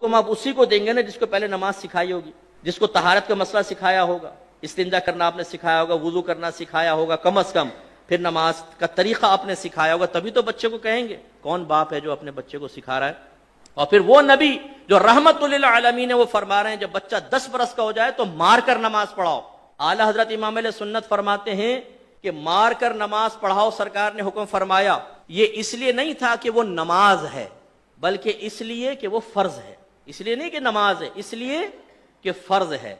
حکم آپ اسی کو دیں گے نا جس کو پہلے نماز سکھائی ہوگی، جس کو طہارت کا مسئلہ سکھایا ہوگا، استنجا کرنا آپ نے سکھایا ہوگا، وضو کرنا سکھایا ہوگا کم از کم، پھر نماز کا طریقہ آپ نے سکھایا ہوگا، تبھی تو بچے کو کہیں گے۔ کون باپ ہے جو اپنے بچے کو سکھا رہا ہے؟ اور پھر وہ نبی جو رحمت للعالمین ہے وہ فرما رہے ہیں جب بچہ 10 برس کا ہو جائے تو مار کر نماز پڑھاؤ۔ اعلی حضرت امام علیہ سنت فرماتے ہیں کہ مار کر نماز پڑھاؤ، سرکار نے حکم فرمایا، یہ اس لیے نہیں تھا کہ وہ نماز ہے بلکہ اس لیے کہ وہ فرض ہے۔ اس لیے نہیں کہ نماز ہے، اس لیے کہ فرض ہے۔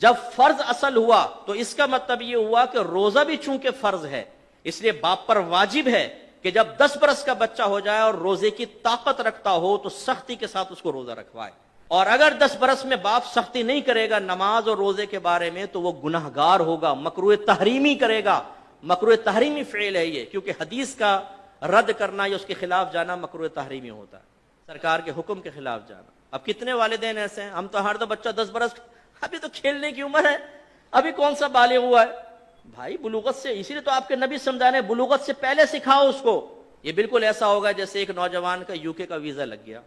جب فرض اصل ہوا تو اس کا مطلب یہ ہوا کہ روزہ بھی چونکہ فرض ہے، اس لیے باپ پر واجب ہے کہ جب 10 برس کا بچہ ہو جائے اور روزے کی طاقت رکھتا ہو تو سختی کے ساتھ اس کو روزہ رکھوائے، اور اگر 10 برس میں باپ سختی نہیں کرے گا نماز اور روزے کے بارے میں تو وہ گناہگار ہوگا، مکروہ تحریمی کرے گا۔ مکروہ تحریمی فعل ہے یہ، کیونکہ حدیث کا رد کرنا یا اس کے خلاف جانا مکروہ تحریمی ہوتا ہے، سرکار کے حکم کے خلاف جانا۔ اب کتنے والدین ایسے ہیں، ہم تو ہر دو بچہ 10 برس، ابھی تو کھیلنے کی عمر ہے، ابھی کون سا بالغ ہوا ہے؟ بھائی بلوغت سے، اسی لیے تو آپ کے نبی سمجھا رہے ہیں بلوغت سے پہلے سکھاؤ اس کو۔ یہ بالکل ایسا ہوگا جیسے ایک نوجوان کا UK کا ویزا لگ گیا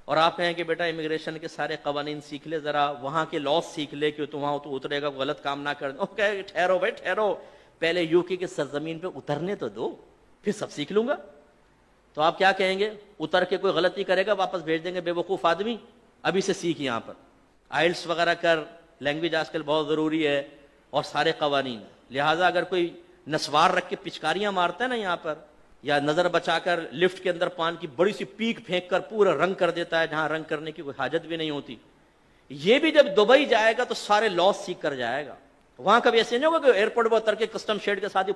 اور آپ کہیں کہ بیٹا امیگریشن کے سارے قوانین سیکھ لے، ذرا وہاں کے لاس سیکھ لے کہ تو وہاں تو اترے گا، غلط کام نہ کر۔ وہ کہے کہ ٹھہرو بھائی ٹھہرو، پہلے UK کے سرزمین پہ اترنے تو دو، پھر سب سیکھ لوں گا۔ تو آپ کیا کہیں گے؟ اتر کے کوئی غلطی کرے گا واپس بھیج دیں گے، بے وقوف آدمی، ابھی سے سیکھ یہاں پر آئلٹس وغیرہ کر، لینگویج آج کل بہت ضروری ہے اور سارے قوانین۔ لہٰذا اگر کوئی نسوار رکھ کے پچکاریاں مارتا ہے نا یہاں پر، یا نظر بچا کر لفٹ کے اندر پان کی بڑی سی پیک پھینک کر پورا رنگ کر دیتا ہے جہاں رنگ کرنے کی کوئی حاجت بھی نہیں ہوتی، یہ بھی جب دبئی جائے گا تو سارے لاس سیکھ کر جائے گا۔ وہاں کبھی ایسے نہیں ہوگا کہ ایئرپورٹ پر اتر کے کسٹم شیڈ کے ساتھ ہی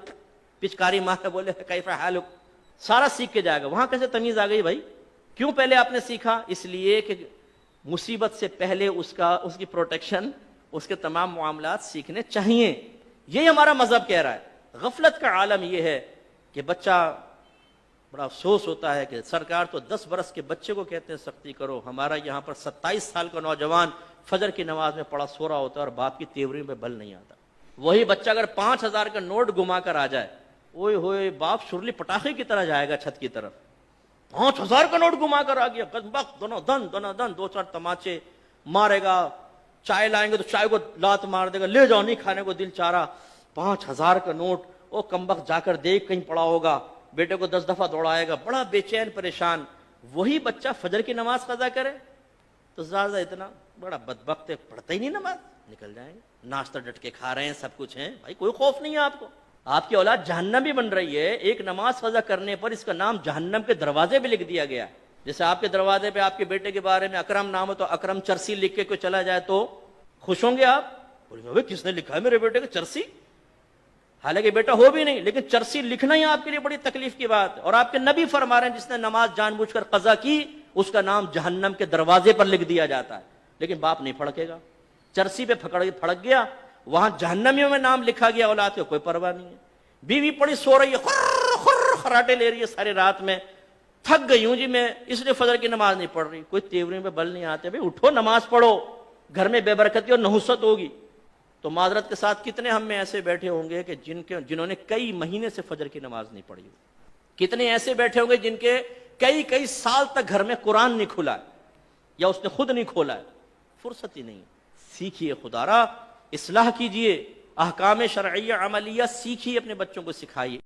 پچکاری مار بولے کیف حالک، سارا سیکھ کے جائے گا۔ وہاں کیسے تمیز آ گئی بھائی؟ کیوں پہلے آپ نے سیکھا؟ اس لیے کہ مصیبت سے پہلے اس کی پروٹیکشن، اس کے تمام معاملات سیکھنے چاہیے۔ یہ ہمارا مذہب کہہ رہا ہے۔ غفلت کا عالم یہ ہے کہ بچہ، بڑا افسوس ہوتا ہے کہ سرکار تو 10 برس کے بچے کو کہتے ہیں سختی کرو، ہمارا یہاں پر 27 سال کا نوجوان فجر کی نماز میں پڑا سو رہا ہوتا ہے اور باپ کی تیوری میں بل نہیں آتا۔ وہی بچہ اگر 5000 کا نوٹ گما کر آ جائے، اوئے ہوئے باپ شرلی پٹاخے کی طرح جائے گا چھت کی طرف۔ 5000 کا نوٹ گما کر آ گیا، دونوں دن 2-4 تماچے مارے گا، چائے لائیں گے تو چائے کو لات مار دے گا، لے جاؤ نہیں کھانے کو دل چاہ رہا۔ 5000 کا نوٹ، وہ کمبخت جا کر دیکھ کہیں پڑا ہوگا، بیٹے کو 10 دفعہ دوڑائے گا، بڑا بے چین پریشان۔ وہی بچہ فجر کی نماز قضا کرے تو زیادہ اتنا بڑا بدبخت ہے، پڑھتا ہی نہیں نماز، نکل جائیں گے۔ ناشتہ ڈٹ کے کھا رہے ہیں، سب کچھ ہے، بھائی کوئی خوف نہیں ہے آپ کو؟ آپ کی اولاد جہنم بھی بن رہی ہے۔ ایک نماز قضا کرنے پر اس کا نام جہنم کے دروازے پہ لکھ دیا گیا۔ جیسے آپ کے دروازے پہ آپ کے بیٹے کے بارے میں اکرم نام ہے تو اکرم چرسی لکھ کے کوئی چلا جائے تو خوش ہوں گے آپ؟ بولے کس نے لکھا ہے میرے بیٹے کو چرسی؟ حالانکہ بیٹا ہو بھی نہیں، لیکن چرسی لکھنا ہی آپ کے لیے بڑی تکلیف کی بات ہے۔ اور آپ کے نبی فرما رہے ہیں جس نے نماز جان بوجھ کر قضا کی اس کا نام جہنم کے دروازے پر لکھ دیا جاتا ہے، لیکن باپ نہیں پھڑکے گا۔ چرسی پہ پھڑک گیا، وہاں جہنمیوں میں نام لکھا گیا، اولاد کو کوئی پرواہ نہیں ہے۔ بیوی پڑی سو رہی ہے، خراٹے لے رہی ہے سارے رات میں، تھک گئی ہوں جی میں، اس لیے فجر کی نماز نہیں پڑھ رہی، کوئی تیوری میں بل نہیں آتے۔ بھائی اٹھو نماز پڑھو، گھر میں بے برکتی اور نحوست ہوگی۔ تو معذرت کے ساتھ کتنے ہم میں ایسے بیٹھے ہوں گے کہ جنہوں نے کئی مہینے سے فجر کی نماز نہیں پڑھی؟ کتنے ایسے بیٹھے ہوں گے جن کے کئی سال تک گھر میں قرآن نہیں کھلا ہے یا اس نے خود نہیں کھولا ہے؟ فرصت ہی نہیں۔ سیکھیے خدا را، اصلاح کیجئے، احکام شرعیہ عملیہ سیکھیے، اپنے بچوں کو سکھائیے۔